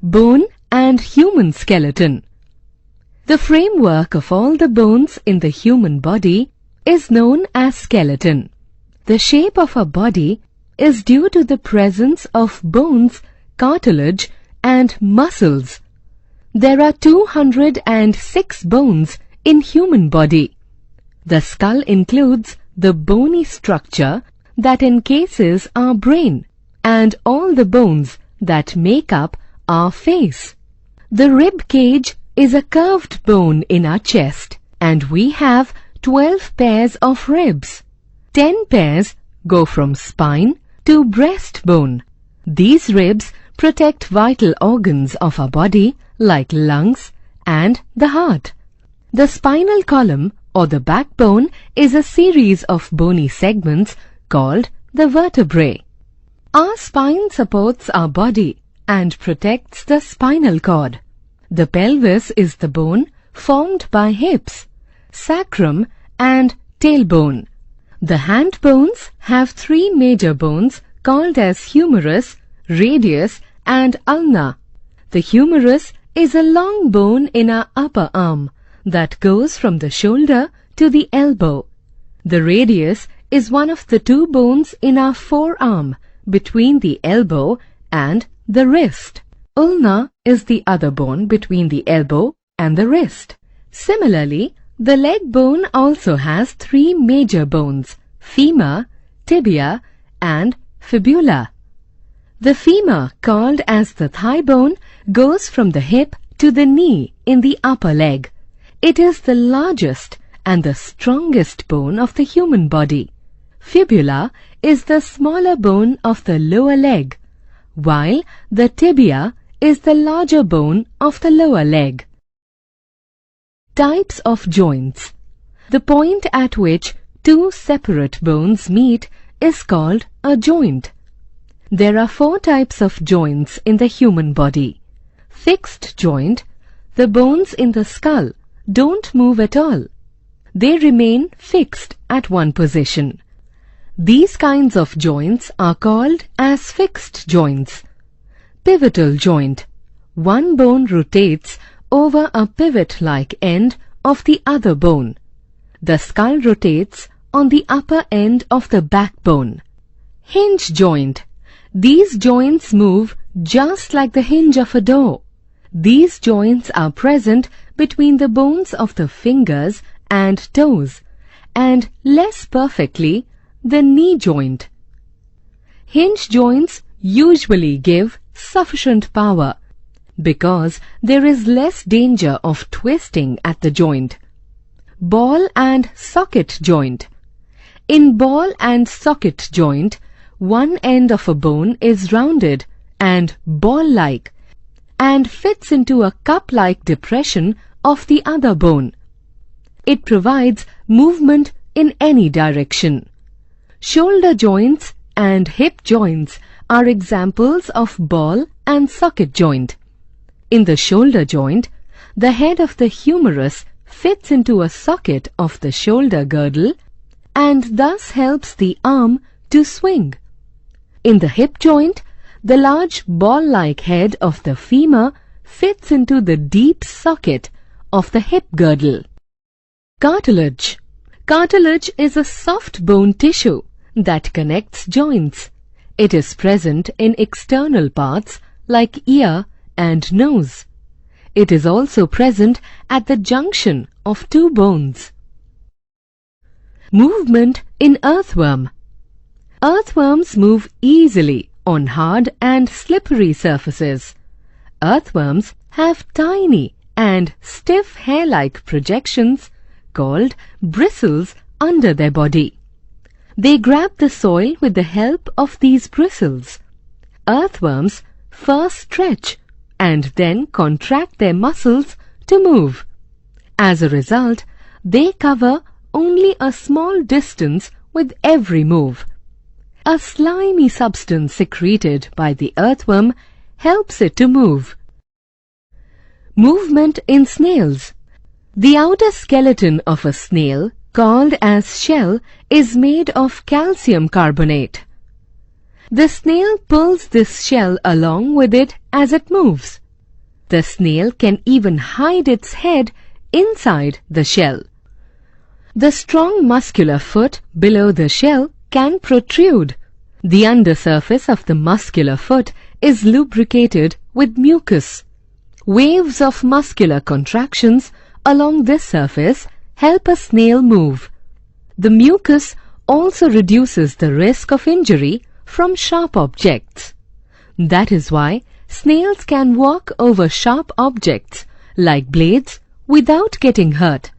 Bone and human skeleton. The framework of all the bones in the human body is known as skeleton. The shape of a body is due to the presence of bones, cartilage, and muscles. There are 206 bones in human body. The skull includes the bony structure that encases our brain and all the bones that make up our face. The rib cage is a curved bone in our chest, and we have 12 pairs of ribs. 10 pairs go from spine to breastbone. These ribs protect vital organs of our body like lungs and the heart. The spinal column or the backbone is a series of bony segments called the vertebrae. Our spine supports our body and protects the spinal cord. The pelvis is the bone formed by hips, sacrum and tailbone. The hand bones have 3 major bones called as humerus, radius and ulna. The humerus is a long bone in our upper arm that goes from the shoulder to the elbow. The radius is one of the 2 bones in our forearm between the elbow and the wrist. Ulna is the other bone between the elbow and the wrist. Similarly, the leg bone also has 3 major bones: femur, tibia, and fibula. The femur, called as the thigh bone, goes from the hip to the knee in the upper leg. It is the largest and the strongest bone of the human body. Fibula is the smaller bone of the lower leg, while the tibia is the larger bone of the lower leg. Types of joints. The point at which 2 separate bones meet is called a joint. There are 4 types of joints in the human body. Fixed joint. The bones in the skull don't move at all. They remain fixed at one position. These kinds of joints are called as fixed joints. Pivotal joint. One bone rotates over a pivot-like end of the other bone. The skull rotates on the upper end of the backbone. Hinge joint. These joints move just like the hinge of a door. These joints are present between the bones of the fingers and toes, and less perfectly the knee joint. Hinge joints usually give sufficient power because there is less danger of twisting at the joint. Ball and socket joint. In ball and socket joint, one end of a bone is rounded and ball-like and fits into a cup-like depression of the other bone. It provides movement in any direction. Shoulder joints and hip joints are examples of ball and socket joint. In the shoulder joint, the head of the humerus fits into a socket of the shoulder girdle and thus helps the arm to swing. In the hip joint, the large ball-like head of the femur fits into the deep socket of the hip girdle. Cartilage. Cartilage is a soft bone tissue that connects joints. It is present in external parts like ear and nose. It is also present at the junction of 2 bones. Movement in earthworm. Earthworms move easily on hard and slippery surfaces. Earthworms have tiny and stiff hair-like projections called bristles under their body. They grab the soil with the help of these bristles. Earthworms first stretch and then contract their muscles to move. As a result, they cover only a small distance with every move. A slimy substance secreted by the earthworm helps it to move. Movement in snails. The outer skeleton of a snail, called as shell, is made of calcium carbonate. The snail pulls this shell along with it as it moves. The snail can even hide its head inside the shell. The strong muscular foot below the shell can protrude. The undersurface of the muscular foot is lubricated with mucus. Waves of muscular contractions along this surface help a snail move. The mucus also reduces the risk of injury from sharp objects. That is why snails can walk over sharp objects like blades without getting hurt.